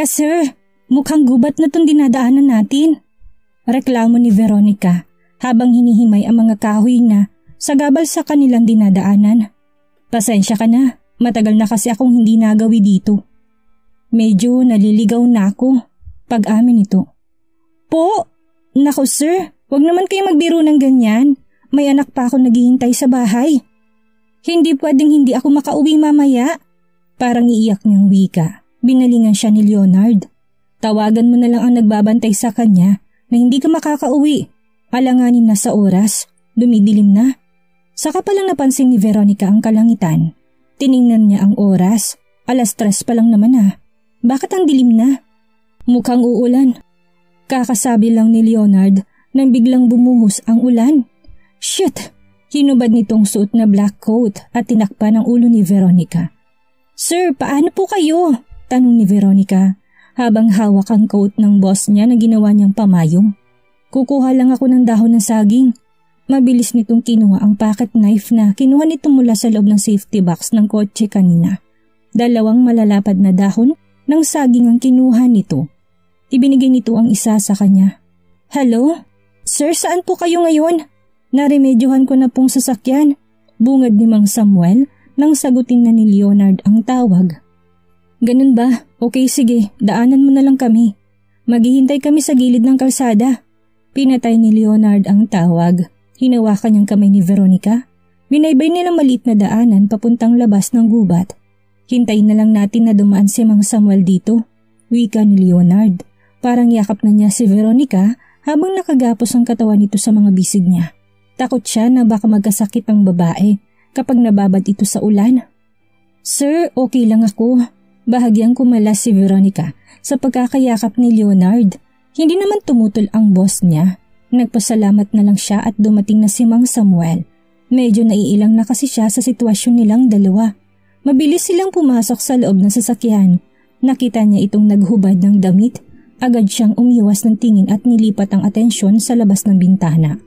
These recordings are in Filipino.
Teka sir, mukhang gubat na tong dinadaanan natin. Reklamo ni Veronica habang hinihimay ang mga kahoy na sagabal sa kanilang dinadaanan. Pasensya ka na, matagal na kasi akong hindi nagawi dito. Medyo naliligaw na ako pag-amin ito. Po? Naku sir, wag naman kayo magbiro ng ganyan. May anak pa ako naghihintay sa bahay. Hindi pwedeng hindi ako makauwi mamaya. Parang iiyak niyang wika. Binalingan siya ni Leonard. Tawagan mo na lang ang nagbabantay sa kanya na hindi ka makakauwi. Alanganin na sa oras, dumidilim na. Saka palang napansin ni Veronica ang kalangitan. Tiningnan niya ang oras, 3:00 pa lang naman ah. Bakit ang dilim na? Mukhang uulan. Kakasabi lang ni Leonard nang biglang bumuhos ang ulan. Shit! Hinubad nitong suot na black coat at tinakpan ang ulo ni Veronica. Sir, paano po kayo? Tanong ni Veronica habang hawak ang coat ng boss niya na ginawa niyang pamayong. Kukuha lang ako ng dahon ng saging. Mabilis nitong kinuha ang pocket knife na kinuha nito mula sa loob ng safety box ng kotse kanina. 2 malalapad na dahon ng saging ang kinuha nito. Ibinigay nito ang isa sa kanya. Hello? Sir, saan po kayo ngayon? Naremedyohan ko na pong sasakyan. Bungad ni Mang Samuel nang sagutin na ni Leonard ang tawag. Ganun ba? Okay sige, daanan mo na lang kami. Maghihintay kami sa gilid ng kalsada. Pinatay ni Leonard ang tawag. Hinawakan niyang kamay ni Veronica. Binaybay nilang maliit na daanan papuntang labas ng gubat. Hintayin na lang natin na dumaan si Mang Samuel dito. Wika ni Leonard. Parang yakap na niya si Veronica habang nakagapos ang katawan nito sa mga bisig niya. Takot siya na baka magkasakit ang babae kapag nababad ito sa ulan. Sir, okay lang ako. Bahagyang kumalas si Veronica sa pagkakayakap ni Leonard. Hindi naman tumutol ang boss niya. Nagpasalamat na lang siya at dumating na si Mang Samuel. Medyo naiilang na kasi siya sa sitwasyon nilang dalawa. Mabilis silang pumasok sa loob ng sasakyan. Nakita niya itong naghubad ng damit. Agad siyang umiwas ng tingin at nilipat ang atensyon sa labas ng bintana.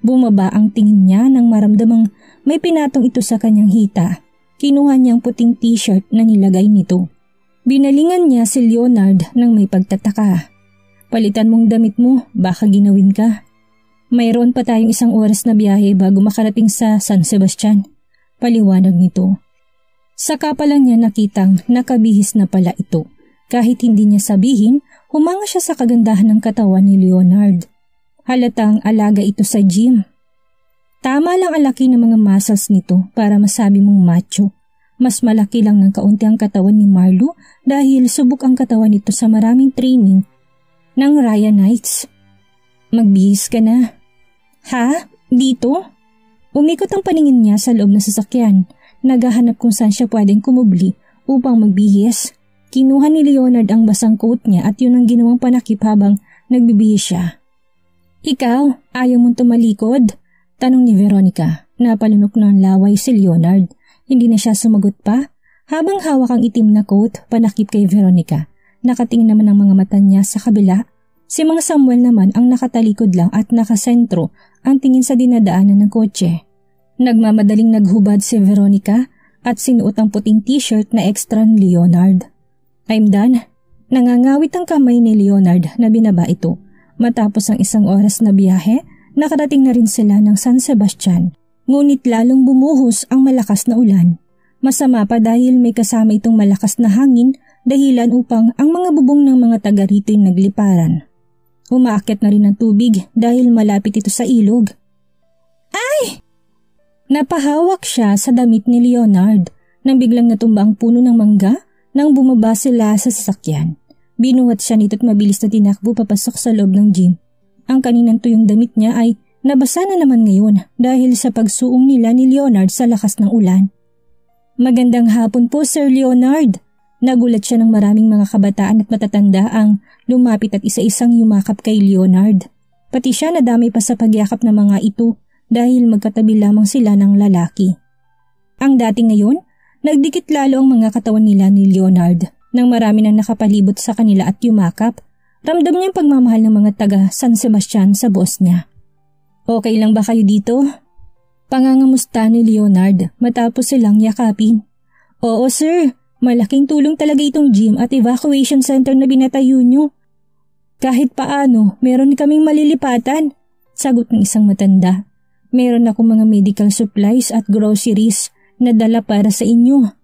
Bumaba ang tingin niya nang maramdamang may pinatong ito sa kanyang hita. Kinuha niyang puting t-shirt na nilagay nito. Binalingan niya si Leonard nang may pagtataka. Palitan mong damit mo, baka ginawin ka. Mayroon pa tayong 1 oras na biyahe bago makarating sa San Sebastian. Paliwanag nito. Saka pa lang niya nakitang nakabihis na pala ito. Kahit hindi niya sabihin, humanga siya sa kagandahan ng katawan ni Leonard. Halatang alaga ito sa gym. Tama lang ang laki ng mga muscles nito para masabi mong macho. Mas malaki lang ng kaunti ang katawan ni Marlo dahil subok ang katawan nito sa maraming training ng Raya Knights. Magbihis ka na. Ha? Dito? Umikot ang paningin niya sa loob ng sasakyan. Naghahanap kung saan siya pwedeng kumubli upang magbihis. Kinuha ni Leonard ang basang coat niya at yun ang ginawang panakip habang nagbibihis siya. Ikaw, ayaw mong tumalikod? Tanong ni Veronica. Napalunok ng laway si Leonard. Hindi na siya sumagot pa. Habang hawak ang itim na coat, panakip kay Veronica. Nakatingin naman ang mga mata niya sa kabila. Si Mang Samuel naman ang nakatalikod lang at nakasentro ang tingin sa dinadaanan ng kotse. Nagmamadaling naghubad si Veronica at sinuot ang puting t-shirt na extra ni Leonard. I'm done. Nangangawit ang kamay ni Leonard na binaba ito. Matapos ang 1 oras na biyahe, nakarating na rin sila ng San Sebastian. Ngunit lalong bumuhos ang malakas na ulan. Masama pa dahil may kasama itong malakas na hangin dahilan upang ang mga bubong ng mga taga rito'y nagliparan. Umaakyat na rin ang tubig dahil malapit ito sa ilog. Ay! Napahawak siya sa damit ni Leonard nang biglang natumba ang puno ng mangga nang bumaba sila sa sasakyan. Binuhat siya nito at mabilis na tinakbo papasok sa loob ng gym. Ang kaninang tuyong damit niya ay nabasa na naman ngayon dahil sa pagsuong nila ni Leonard sa lakas ng ulan. Magandang hapon po Sir Leonard. Nagulat siya ng maraming mga kabataan at matatanda ang lumapit at isa-isang yumakap kay Leonard. Pati siya nadamay pa sa pagyakap ng mga ito dahil magkatabi lamang sila ng lalaki. Ang dating ngayon, nagdikit lalo ang mga katawan nila ni Leonard nang marami nang nakapalibot sa kanila at yumakap. Ramdam niya ang pagmamahal ng mga taga San Sebastian sa boss niya. Okay lang ba kayo dito? Pangangamusta ni Leonard matapos silang yakapin. Oo sir, Malaking tulong talaga itong gym at evacuation center na binatayo nyo. Kahit paano, meron kaming malilipatan, sagot ng isang matanda. Meron akong mga medical supplies at groceries na dala para sa inyo.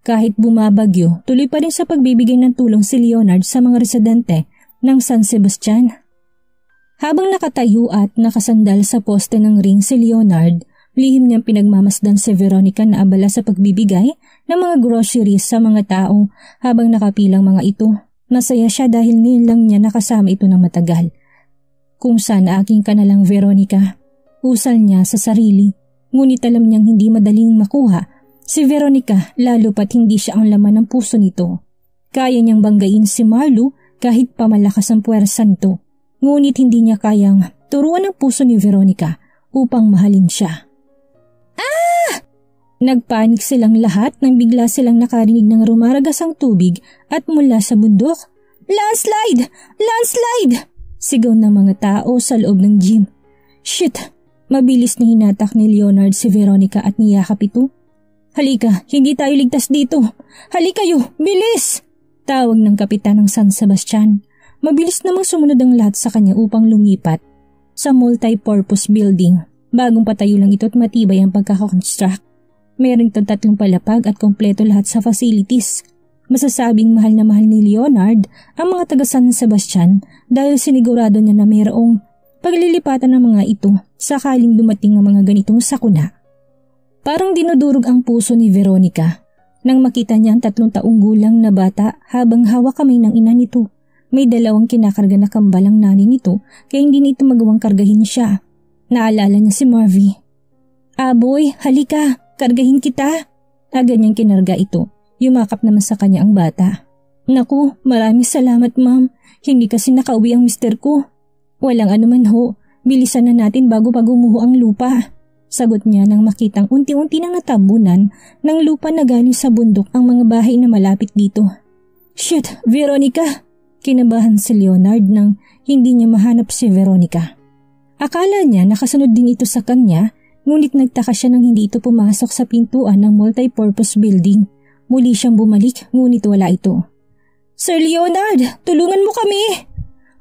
Kahit bumabagyo, tuloy pa rin sa pagbibigay ng tulong si Leonard sa mga residente ng San Sebastian. Habang nakatayo at nakasandal sa poste ng ring si Leonard, lihim niyang pinagmamasdan si Veronica na abala sa pagbibigay ng mga groceries sa mga tao habang nakapilang mga ito. Masaya siya dahil ngayon lang niya nakasama ito ng matagal. Kung sana aking ka na lang, Veronica, usal niya sa sarili. Ngunit alam niyang hindi madaling makuha si Veronica lalo pat hindi siya ang laman ng puso nito. Kaya niyang banggain si Marlo kahit pamalakas ang puwersa nito. Ngunit hindi niya kayang turuan ang puso ni Veronica upang mahalin siya. Nagpanik silang lahat nang bigla silang nakarinig ng rumaragasang tubig at mula sa bundok. Landslide! Landslide! Sigaw ng mga tao sa loob ng gym. Shit! Mabilis na hinatak ni Leonard si Veronica at niyakap ito. Halika, hindi tayo ligtas dito. Halika kayo, bilis! Tawag ng kapitan ng San Sebastian. Mabilis namang sumunod ang lahat sa kanya upang lumipat sa multi-purpose building. Bagong patayo lang ito at matibay ang pagkakakonstruct. Meron itong 3 palapag at kompleto lahat sa facilities. Masasabing mahal na mahal ni Leonard ang mga taga San Sebastian dahil sinigurado niya na mayroong paglilipatan ng mga ito sakaling dumating ang mga ganitong sakuna. Parang dinudurog ang puso ni Veronica nang makita niya ang 3 taong gulang na bata habang hawak kamay ng ina nito. May 2 kinakarga na kambal ang nanay nito kaya hindi nito magawang kargahin siya. Naalala niya si Marvy. Aboy, halika! Kargahin kita. Agad niyang kinarga ito. Yumakap naman sa kanya ang bata. Naku, maraming salamat ma'am. Hindi kasi nakauwi ang mister ko. Walang anuman ho. Bilisan na natin bago pagumuho ang lupa. Sagot niya nang makitang unti-unti nang natabunan ng lupa na galing sa bundok ang mga bahay na malapit dito. Shit, Veronica! Kinabahan si Leonard nang hindi niya mahanap si Veronica. Akala niya nakasunod din ito sa kanya. Ngunit nagtaka siya nang hindi ito pumasok sa pintuan ng multi-purpose building. Muli siyang bumalik ngunit wala ito. Sir Leonard, tulungan mo kami!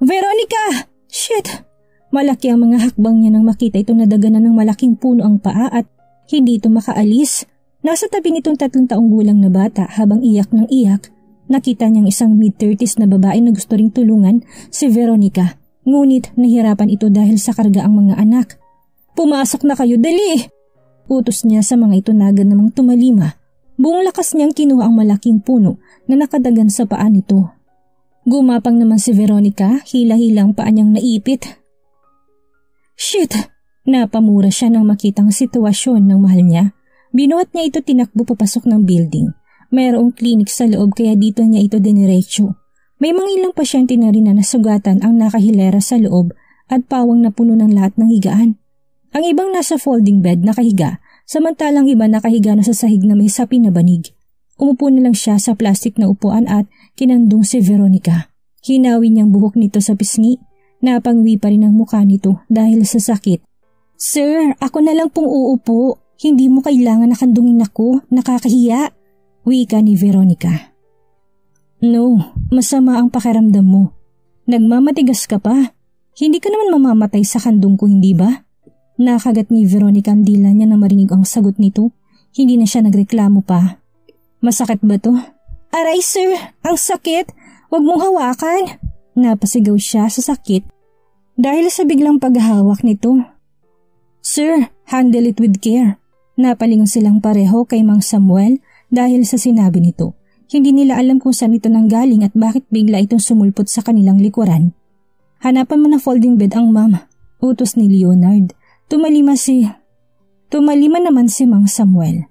Veronica! Shit! Malaki ang mga hakbang niya nang makita itong nadaganan ng malaking puno ang paa at hindi ito makaalis. Nasa tabi nitong 3 taong gulang na bata habang iyak ng iyak. Nakita niyang isang mid-30s na babae na gusto ring tulungan si Veronica. Ngunit nahirapan ito dahil sa karga ang mga anak. Pumasok na kayo, dali! Utos niya sa mga ito na agad namang tumalima. Buong lakas niyang kinuha ang malaking puno na nakadagan sa paa nito. Gumapang naman si Veronica, hila-hilang paa niyang naipit. Shit! Napamura siya nang makitang sitwasyon ng mahal niya. Binuhat niya ito tinakbo papasok ng building. Mayroong klinik sa loob kaya dito niya ito diniretso. May mga ilang pasyente na rin na nasugatan ang nakahilera sa loob at pawang na puno ng lahat ng higaan. Ang ibang nasa folding bed nakahiga, samantalang iba nakahiga na sa sahig na may sapi na banig. Umupo na lang siya sa plastik na upuan at kinandong si Veronica. Hinawi niyang buhok nito sa pisngi. Napangwi pa rin ang mukha nito dahil sa sakit. Sir, ako na lang pong uupo. Hindi mo kailangan nakandungin ako. Nakakahiya. Wika ni Veronica. No, masama ang pakiramdam mo. Nagmamatigas ka pa. Hindi ka naman mamamatay sa kandong ko, hindi ba? Nakagat ni Veronica ang dila niya nang marinig ang sagot nito. Hindi na siya nagreklamo pa. Masakit ba to? Aray sir, ang sakit. Huwag mong hawakan. Napasigaw siya sa sakit dahil sa biglang paghahawak nito. Sir, handle it with care. Napalingon silang pareho kay Mang Samuel dahil sa sinabi nito. Hindi nila alam kung saan ito nanggaling at bakit bigla itong sumulpot sa kanilang likuran. Hanapan mo na folding bed ang ma'am. Utos ni Leonard. Tumalima naman si Mang Samuel.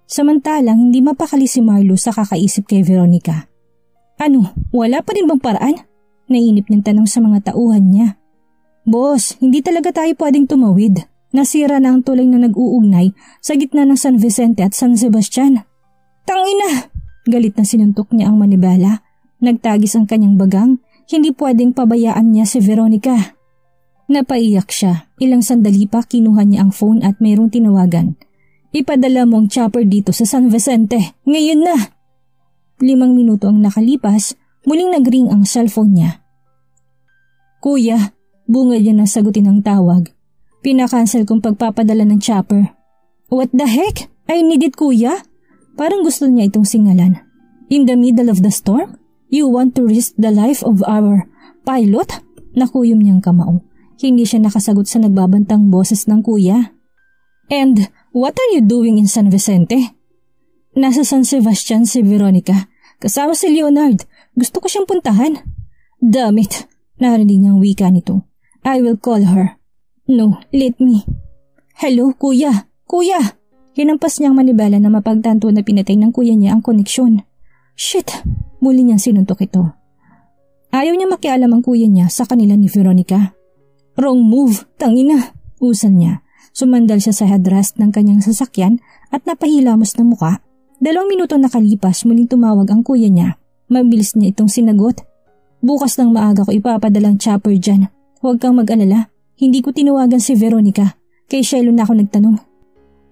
Samantalang hindi mapakali si Marlo sa kakaisip kay Veronica. Ano, wala pa rin bang paraan? Nainip ng tanong sa mga tauhan niya. Boss, hindi talaga tayo pwedeng tumawid. Nasira na ang tulay na nag-uugnay sa gitna ng San Vicente at San Sebastian. Tangina! Galit na sinuntok niya ang manibela. Nagtagis ang kanyang bagang. Hindi pwedeng pabayaan niya si Veronica. Napaiyak siya. Ilang sandali pa kinuha niya ang phone at mayroong tinawagan. Ipadala mo ang chopper dito sa San Vicente. Ngayon na! 5 minuto ang nakalipas, muling nagring ang cellphone niya. Kuya, bungad niya na sagutin ang tawag. Pinakancel kong pagpapadala ng chopper. What the heck? I need it, kuya? Parang gusto niya itong singalan. In the middle of the storm? You want to risk the life of our pilot? Nakuyom niyang kamao. Hindi siya nakasagot sa nagbabantang boses ng kuya. And what are you doing in San Vicente? Nasa San Sebastian si Veronica. Kasama si Leonard. Gusto ko siyang puntahan. Damn it. Narinig niyang wika nito. I will call her. No, let me. Hello, kuya. Kuya! Hinampas niyang manibela na mapagtanto na pinatay ng kuya niya ang koneksyon. Shit! Muli niyang sinuntok ito. Ayaw niya makialam ang kuya niya sa kanila ni Veronica. Wrong move! Tangina! Usan niya. Sumandal siya sa headrest ng kanyang sasakyan at napahilamos ng muka. 2 minuto nakalipas, muling tumawag ang kuya niya. Mabilis niya itong sinagot. Bukas ng maaga ko ipapadalang chopper dyan. Huwag kang mag-alala. Hindi ko tinawagan si Veronica. Kay Shiloh na ako nagtanong.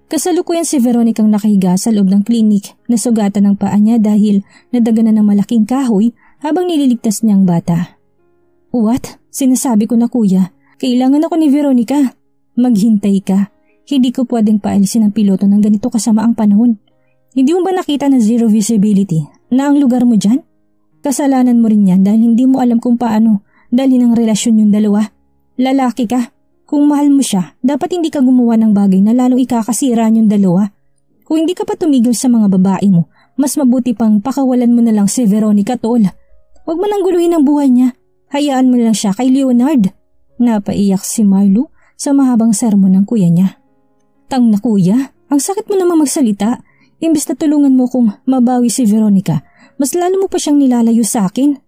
Kasalukuyan si Veronica ang nakahiga sa loob ng klinik na sugatan ng paa niya dahil nadaganan ng malaking kahoy habang nililigtas niya ang bata. What? Sinasabi ko na kuya. Kailangan ako ni Veronica. Maghintay ka. Hindi ko pwedeng paalisin ang piloto ng ganito kasama ang panahon. Hindi mo ba nakita na zero visibility na ang lugar mo dyan? Kasalanan mo rin yan dahil hindi mo alam kung paano dalhin ang relasyon yung dalawa. Lalaki ka. Kung mahal mo siya, dapat hindi ka gumawa ng bagay na lalong ikakasira niyong dalawa. Kung hindi ka pa tumigil sa mga babae mo, mas mabuti pang pakawalan mo na lang si Veronica, tol. Huwag mo nang guluhin ang buhay niya. Hayaan mo lang siya kay Leonard. Napaiyak si Marlo sa mahabang sermon ng kuya niya. Tang na kuya, ang sakit mo namang magsalita. Imbes na tulungan mo kung mabawi si Veronica, mas lalo mo pa siyang nilalayo sa akin.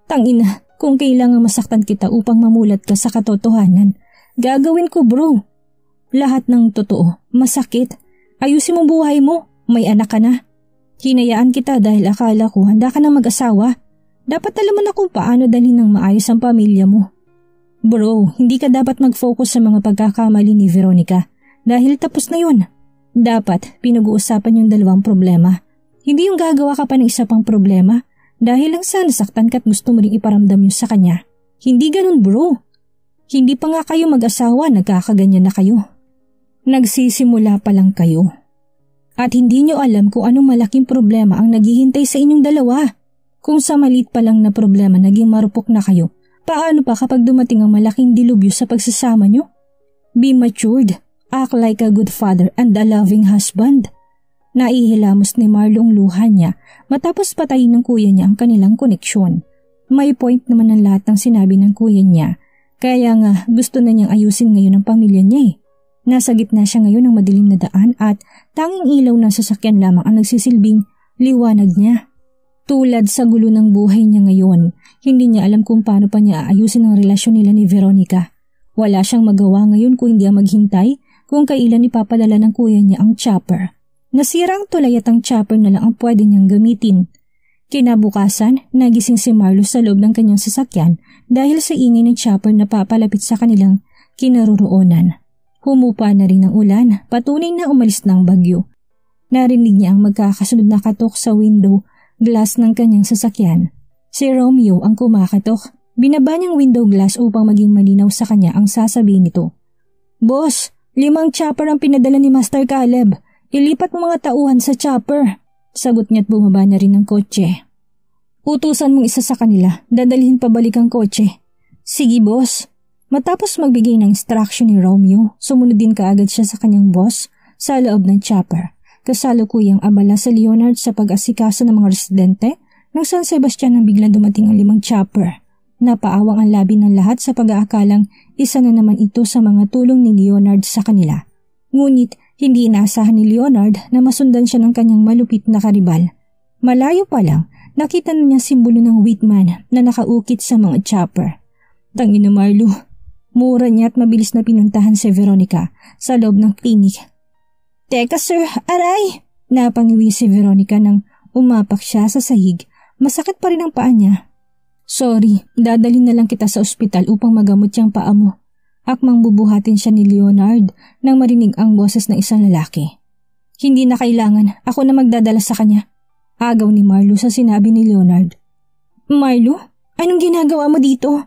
Tangina, kung kailangan masaktan kita upang mamulat ka sa katotohanan, gagawin ko bro. Lahat ng totoo, masakit. Ayusin mo buhay mo, may anak ka na. Hinayaan kita dahil akala ko handa ka na mag-asawa. Dapat alam mo na kung paano dalhin ng maayos ang pamilya mo. Bro, hindi ka dapat mag-focus sa mga pagkakamali ni Veronica dahil tapos na yun. Dapat pinag-uusapan yung dalawang problema. Hindi yung gagawa ka pa ng isa pang problema dahil lang sana saktan ka at gusto mo ring iparamdam yun sa kanya. Hindi ganun bro. Hindi pa nga kayo mag-asawa, nagkakaganyan na kayo. Nagsisimula pa lang kayo. At hindi nyo alam kung anong malaking problema ang naghihintay sa inyong dalawa. Kung sa maliit pa lang na problema naging marupok na kayo, paano pa kapag dumating ang malaking dilubyo sa pagsasama nyo? Be matured, act like a good father and a loving husband. Naihilamos ni Marlo ang luha niya matapos patayin ng kuya niya ang kanilang koneksyon. May point naman ang lahat ng sinabi ng kuya niya. Kaya nga gusto na niyang ayusin ngayon ang pamilya niya eh. Nasa gitna siya ngayon ng madilim na daan at tanging ilaw ng sasakyan lamang ang nagsisilbing liwanag niya. Tulad sa gulo ng buhay niya ngayon, hindi niya alam kung paano pa niya aayusin ang relasyon nila ni Veronica. Wala siyang magawa ngayon kung hindi ang maghintay kung kailan ipapadala ng kuya niya ang chopper. Nasira ang tulay at ang chopper na lang ang pwede niyang gamitin. Kinabukasan, nagising si Marlo sa loob ng kanyang sasakyan dahil sa ingay ng chopper na papalapit sa kanilang kinaroroonan. Humupa na rin ang ulan, patunay na umalis ng bagyo. Narinig niya ang magkakasunod na katok sa window glass ng kanyang sasakyan. Si Romeo ang kumakatok. Binaba niyang window glass upang maging malinaw sa kanya ang sasabihin nito. Boss, 5 chopper ang pinadala ni Master Caleb. Ilipat mo mga tauhan sa chopper. Sagot niya't bumaba na rin ng kotse. Utusan mong isa sa kanila, dadalhin pabalik ang kotse. Sige boss. Matapos magbigay ng instruction ni Romeo, sumunod din kaagad siya sa kanyang boss sa loob ng chopper. Kasalukuyang abala sa Leonard sa pag-asikaso ng mga residente ng San Sebastian nang biglang dumating ang 5 chopper. Napaawang ang labi ng lahat sa pag-aakalang isa na naman ito sa mga tulong ni Leonard sa kanila. Ngunit hindi inaasahan ni Leonard na masundan siya ng kanyang malupit na karibal. Malayo pa lang, nakita na niya simbolo ng Whitman na nakaukit sa mga chopper. Tangina Marlo, mura niya at mabilis na pinuntahan si Veronica sa loob ng klinik. Teka sir, aray! Napangiwi si Veronica nang umapak siya sa sahig. Masakit pa rin ang paa niya. Sorry, dadalhin na lang kita sa ospital upang magamot yung paa mo. Akmang bubuhatin siya ni Leonard nang marinig ang boses ng isang lalaki. Hindi na kailangan, ako na magdadala sa kanya. Agaw ni Marlo sa sinabi ni Leonard. Marlo, anong ginagawa mo dito?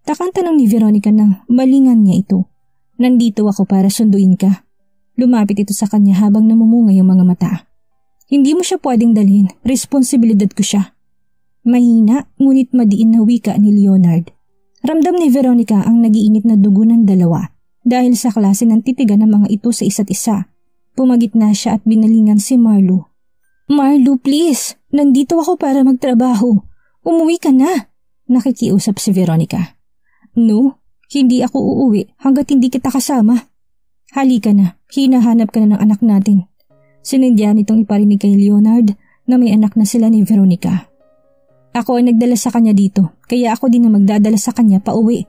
Takang tanong ni Veronica nang balingan niya ito. Nandito ako para sunduin ka. Lumapit ito sa kanya habang namumungay ang mga mata. Hindi mo siya pwedeng dalhin, responsibilidad ko siya. Mahina ngunit madiin na wika ni Leonard. Ramdam ni Veronica ang nagiinit na dugo ng dalawa dahil sa klase ng titigan ng mga ito sa isa't isa. Pumagit na siya at binalingan si Marlo. Marlo, please, nandito ako para magtrabaho. Umuwi ka na. Nakikiusap si Veronica. No, hindi ako uuwi hanggat hindi kita kasama. Halika na, hinahanap ka na ng anak natin. Sinadya nitong iparinig kay Leonard na may anak na sila ni Veronica. Ako ang nagdala sa kanya dito, kaya ako din na magdadala sa kanya pa uwi.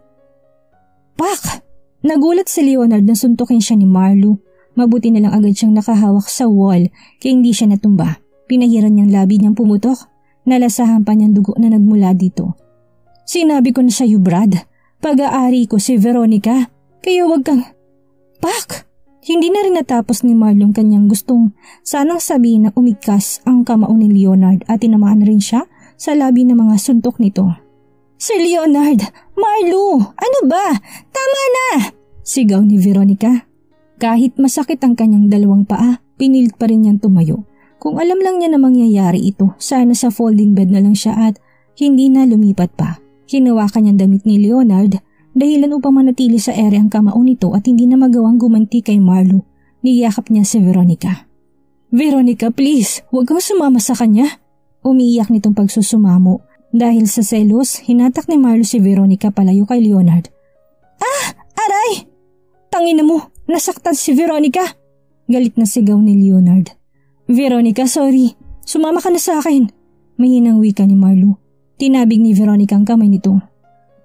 Pak! Nagulat si Leonard na suntukin siya ni Marlo. Mabuti na lang agad siyang nakahawak sa wall kaya hindi siya natumba. Pinahiran niyang labi niyang pumutok. Nalasahan pa niyang dugo na nagmula dito. Sinabi ko na sa iyo, Brad. Pag-aari ko si Veronica. Kaya wag kang... Pak! Hindi na rin natapos ni Marlo kanyang gustong sanang sabihin na umigkas ang kamao ni Leonard at tinamaan rin siya sa labi ng mga suntok nito. Si Leonard! Marlo! Ano ba? Tama na! Sigaw ni Veronica. Kahit masakit ang kanyang dalawang paa, pinilit pa rin niyang tumayo. Kung alam lang niya na mangyayari ito, sana sa folding bed na lang siya at hindi na lumipat pa. Hinawakan niyang damit ni Leonard dahilan upang manatili sa ere ang kamao nito at hindi na magawang gumanti kay Marlo. Niyakap niya si Veronica. Veronica, please, huwag kang sumama sa kanya. Umiiyak nitong pagsusumamo. Dahil sa selos, hinatak ni Marlo si Veronica palayo kay Leonard. Ah! Aray! Tangina mo! Nasaktan si Veronica! Galit na sigaw ni Leonard. Veronica, sorry. Sumama ka na sa akin. Mahinang wika ni Marlo. Tinabig ni Veronica ang kamay nito.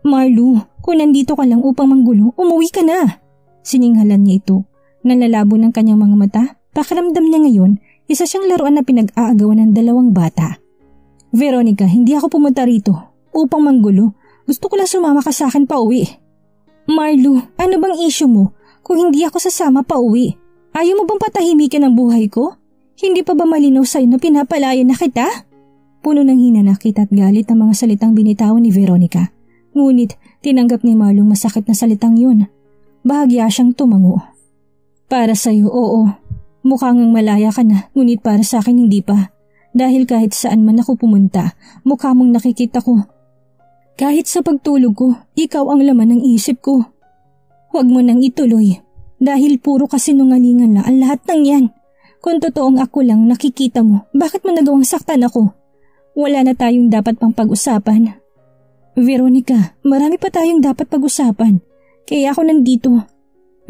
Marlo, kung nandito ka lang upang manggulo, umuwi ka na. Sininghalan niya ito. Nalalabo ng kanyang mga mata. Pakiramdam niya ngayon, isa siyang laruan na pinag-aagawan ng dalawang bata. Veronica, hindi ako pumunta rito upang manggulo. Gusto ko lang sumama ka sa akin pa uwi. Marlo, ano bang issue mo? Kung hindi ako sasama pa uwi, ayaw mo bang patahimikin ang buhay ko? Hindi pa ba malinaw sa'yo na pinapalaya na kita? Puno ng hinanakit at galit ang mga salitang binitawan ni Veronica. Ngunit tinanggap ni Marlo masakit na salitang yun. Bahagya siyang tumango. Para sa'yo, oo. Mukhang malaya ka na, ngunit para sa akin hindi pa. Dahil kahit saan man ako pumunta, mukha mong nakikita ko. Kahit sa pagtulog ko, ikaw ang laman ng isip ko. Huwag mo nang ituloy. Dahil puro kasinungalingan lang ang lahat ng yan. Kung totoong ako lang nakikita mo, bakit mo nagawang saktan ako? Wala na tayong dapat pang pag-usapan. Veronica, marami pa tayong dapat pag-usapan. Kaya ako nandito.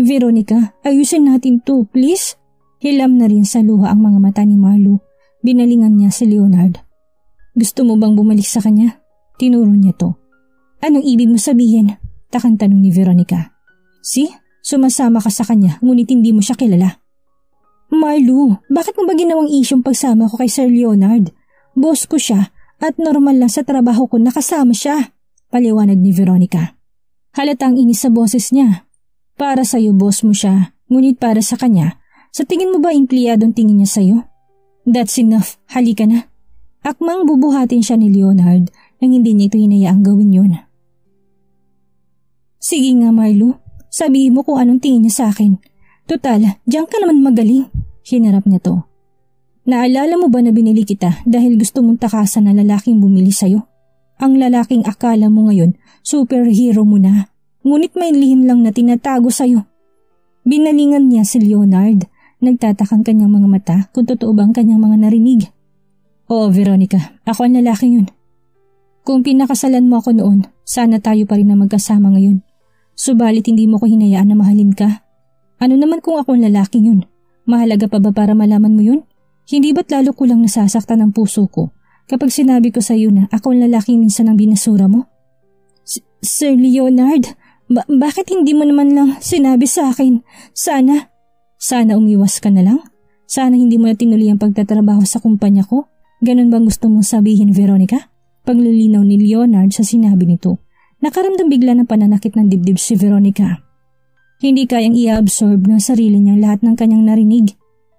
Veronica, ayusin natin to, please. Hilam na rin sa luha ang mga mata ni Marlo. Binalingan niya si Leonard. Gusto mo bang bumalik sa kanya? Tinuro niya to. Anong ibig mo sabihin? Takang tanong ni Veronica. Sumasama ka sa kanya ngunit hindi mo siya kilala. Marlo, bakit mo ba ginawang isyong pagsama ko kay Sir Leonard? Boss ko siya at normal lang sa trabaho ko nakasama siya. Paliwanag ni Veronica. Halatang inis sa boses niya. Para sa'yo boss mo siya, ngunit para sa kanya, sa tingin mo ba empleyadong tingin niya sa'yo? That's enough, halika na. Akmang bubuhatin siya ni Leonard nang hindi niya ito hinayaang gawin yun. Sige nga Marlo, sabihin mo kung anong tingin niya sa akin. Total, diyan ka naman magaling. Hinarap niya to. Naalala mo ba na binili kita dahil gusto mong takasan na lalaking bumili sa'yo? Ang lalaking akala mo ngayon, superhero mo na. Ngunit may lihim lang na tinatago sa'yo. Binalingan niya si Leonard. Nagtatakang kanyang mga mata kung totoo ba ang kanyang mga narinig. Oo Veronica, ako ang lalaking yun. Kung pinakasalan mo ako noon, sana tayo pa rin na magkasama ngayon. Subalit hindi mo ko hinayaan na mahalin ka. Ano naman kung ako ang lalaking yun? Mahalaga pa ba para malaman mo yun? Hindi ba't lalo ko lang nasasaktan ang puso ko kapag sinabi ko sa iyo na ako ang lalaking minsan ang binasura mo? Sir Leonard, bakit hindi mo naman lang sinabi sa akin? Sana umiwas ka na lang? Sana hindi mo na tinuloy ang pagtatrabaho sa kumpanya ko? Ganon bang gusto mong sabihin, Veronica? Paglilinaw ni Leonard sa sinabi nito. Nakaramdam bigla ng pananakit ng dibdib si Veronica. Hindi kayang i-absorb ng sarili niyang lahat ng kanyang narinig.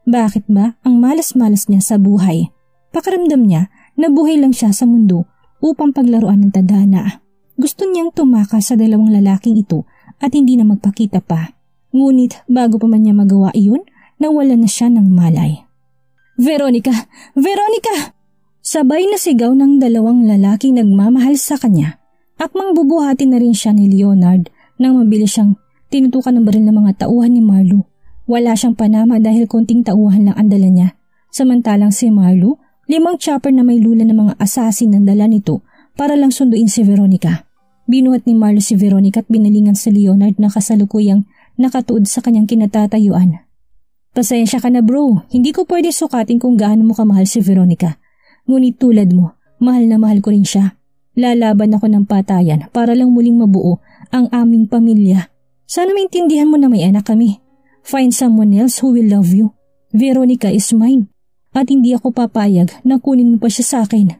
Bakit ba ang malas-malas niya sa buhay? Pakiramdam niya na buhay lang siya sa mundo upang paglaruan ng tadhana. Gusto niyang tumakas sa dalawang lalaking ito at hindi na magpakita pa. Ngunit bago pa man niya magawa iyon, nawala na siya ng malay. Veronica! Veronica! Sabay na sigaw ng dalawang lalaking nagmamahal sa kanya. Akmang bubuhati na rin siya ni Leonard nang mabilis siyang tinutukan ng baril ng mga tauhan ni Marlo. Wala siyang panama dahil konting tauhan lang ang dala niya. Samantalang si Marlo, 5 chopper na may lula ng mga assassin ang dala nito para lang sunduin si Veronica. Binuhat ni Marlo si Veronica at binalingan si Leonard na kasalukuyang nakatuod sa kanyang kinatatayuan. Pasensya ka na bro, hindi ko pwede sukatin kung gaano mo kamahal si Veronica. Ngunit tulad mo, mahal na mahal ko rin siya. Lalaban ako ng patayan para lang muling mabuo ang aming pamilya. Sana maintindihan mo na may anak kami. Find someone else who will love you. Veronica is mine. At hindi ako papayag na kunin mo pa siya sa akin.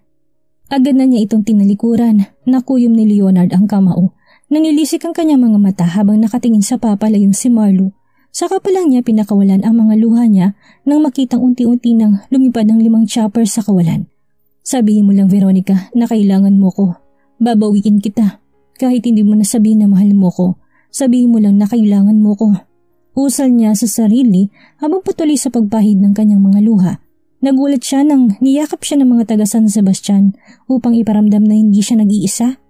Agad na niya itong tinalikuran. Nakuyom ni Leonard ang kamao. Nanilisik ang kanyang mga mata habang nakatingin sa papalayong si Marlo. Saka pa lang niya pinakawalan ang mga luha niya nang makitang unti-unti nang lumipad ang 5 chopper sa kawalan. Sabihin mo lang Veronica na kailangan mo ko. Babawiin kita. Kahit hindi mo nasabihin na mahal mo ko, sabihin mo lang na kailangan mo ko. Usal niya sa sarili habang patuloy sa pagpahid ng kanyang mga luha. Nagulat siya nang niyakap siya ng mga taga San Sebastian upang iparamdam na hindi siya nag-iisa.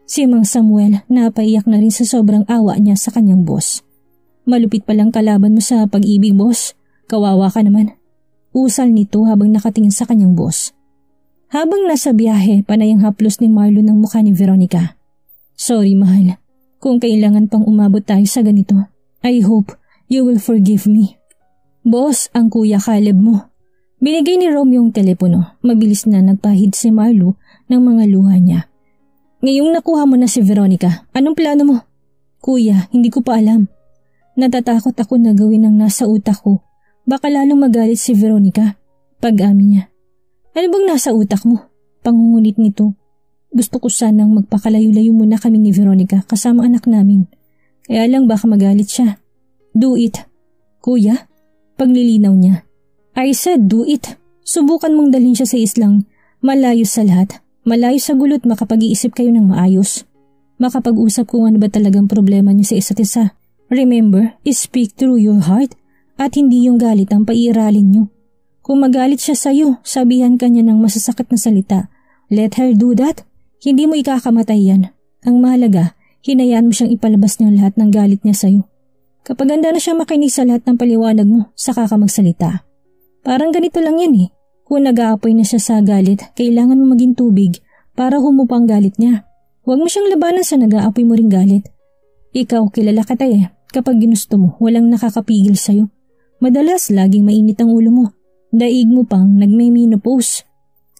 Si Mang Samuel napaiyak na rin sa sobrang awa niya sa kanyang boss. Malupit palang kalaban mo sa pag-ibig boss, kawawa ka naman. Usal nito habang nakatingin sa kanyang boss. Habang nasa biyahe, panay ang haplos ni Marlo ng mukha ni Veronica. Sorry mahal, kung kailangan pang umabot tayo sa ganito, I hope you will forgive me. Boss, ang kuya Caleb mo. Binigay ni Romeo ang telepono. Mabilis na nagpahid si Marlo ng mga luha niya. Ngayong nakuha mo na si Veronica, anong plano mo? Kuya, hindi ko pa alam. Natatakot ako na gawin ang nasa utak ko. Baka lalong magalit si Veronica. Pag-amin niya. Ano bang nasa utak mo? Pangungulit nito. Gusto ko sanang magpakalayo-layo muna kami ni Veronica kasama anak namin. Kaya lang baka magalit siya. Do it. Kuya, paglilinaw niya. I said do it. Subukan mong dalhin siya sa islang malayo sa lahat. Malayo sa gulot makapag-iisip kayo ng maayos. Makapag-usap kung ano ba talagang problema niyo sa isa't isa. Remember, speak through your heart at hindi yung galit ang paiiralin niyo. Kung magalit siya sa'yo, sabihan ka niya ng masasakit na salita. Let her do that. Hindi mo ikakamatay yan. Ang mahalaga, hinayaan mo siyang ipalabas niya lahat ng galit niya sa'yo. Kapag handa na siya makinig sa lahat ng paliwanag mo, saka ka magsalita. Parang ganito lang yan eh. Kung nag-aapoy na siya sa galit, kailangan mo maging tubig para humupa ang galit niya. Huwag mo siyang labanan sa nag-aapoy mo ring galit. Ikaw, kilala kita eh. Kapag ginusto mo, walang nakakapigil sa'yo. Madalas, laging mainit ang ulo mo. Daig mo pang nagme-menopause.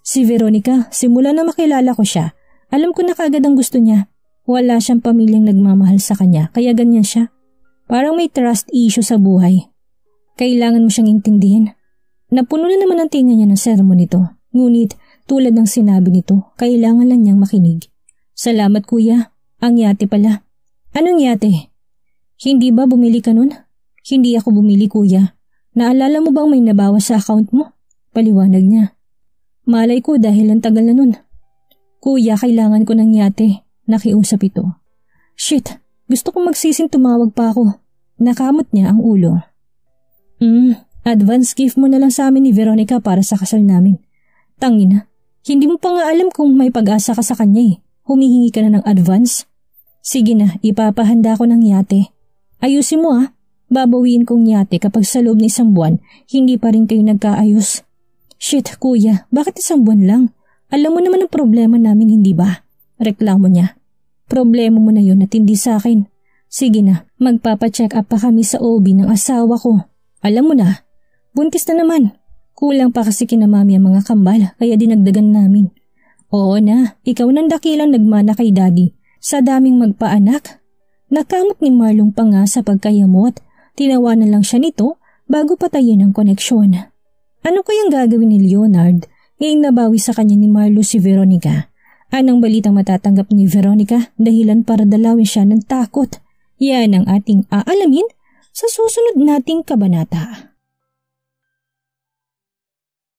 Si Veronica, simula na makilala ko siya, alam ko na kaagad ang gusto niya. Wala siyang pamilyang nagmamahal sa kanya, kaya ganyan siya. Parang may trust issue sa buhay. Kailangan mo siyang intindihin. Napuno na naman ang tinga niya ng sermon nito. Ngunit, tulad ng sinabi nito, kailangan lang niyang makinig. Salamat kuya. Ang yate pala. Anong yate? Hindi ba bumili ka nun? Hindi ako bumili kuya. Naalala mo bang may nabawas sa account mo? Paliwanag niya. Malay ko dahil ang tagal na nun. Kuya, kailangan ko ng yate. Nakiusap ito. Shit, gusto kong magsising tumawag pa ako. Nakamot niya ang ulo. Advance gift mo na lang sa amin ni Veronica para sa kasal namin. Tangina, hindi mo pa nga alam kung may pag-asa ka sa kanya eh. Humihingi ka na ng advance? Sige na, ipapahanda ko ng yate. Ayusin mo ah. Babawiin kong yate kapag sa loob ng 1 buwan, hindi pa rin kayo nagkaayos. Shit, kuya, bakit 1 buwan lang? Alam mo naman ang problema namin, hindi ba? Reklamo niya. Problema mo na yun at hindi sa akin. Sige na, magpapacheck up pa kami sa OB ng asawa ko. Alam mo na, buntis na naman. Kulang pa kasi kina mami ang mga kambal, kaya dinagdagan namin. Oo na, ikaw nang dakilang nagmana kay daddy. Sa daming magpaanak. Nakamot ni Marlong pa nga sa pagkayamot. Tinawanan lang siya nito bago patayin ang koneksyon. Ano kayang gagawin ni Leonard ngayong nabawi sa kanya ni Marlo si Veronica? Anong balitang matatanggap ni Veronica dahilan para dalawin siya ng takot? Yan ang ating aalamin sa susunod nating kabanata.